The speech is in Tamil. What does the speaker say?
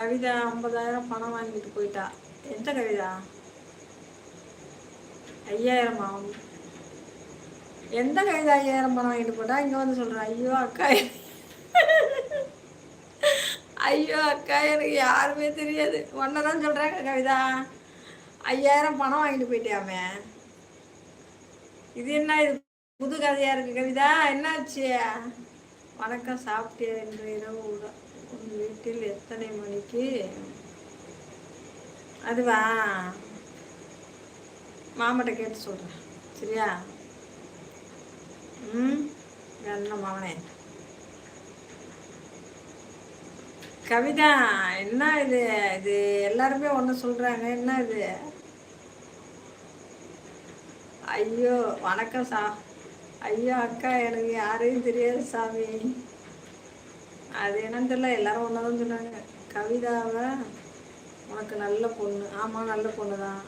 கவிதா 50,000 பணம் வாங்கிட்டு போயிட்டா. எந்த கவிதா? 5,000 ஆகும். எந்த கவிதா 5,000 பணம் வாங்கிட்டு போட்டா? இங்க வந்து சொல்றேன், ஐயோ அக்கா, ஐயோ அக்கா எனக்கு யாருமே தெரியாது. ஒன்னதான் சொல்றாங்க கவிதா, 5,000 பணம் வாங்கிட்டு போயிட்டியாமே. இது என்ன, இது புது கதையா இருக்கு கவிதா, என்னாச்சு? வணக்கம், சாப்பிட்டியா? இன்று இரவு உன் வீட்டில் எத்தனை மணிக்கு? அதுவா, மாமாட்ட கேட்டு சொல்கிறேன், சரியா? ம், என்ன மாமனே. கவிதா, என்ன இது? இது எல்லாருமே ஒன்று சொல்கிறாங்க, என்ன இது? ஐயோ வணக்கம் ஐயோ அக்கா, எனக்கு யாரையும் தெரியாது சாமி. அது என்னன்னு தெரியல, எல்லாரும் ஒன்றா தான் சொன்னாங்க. கவிதாவை உனக்கு நல்ல பொண்ணு. ஆமாம், நல்ல பொண்ணு தான்.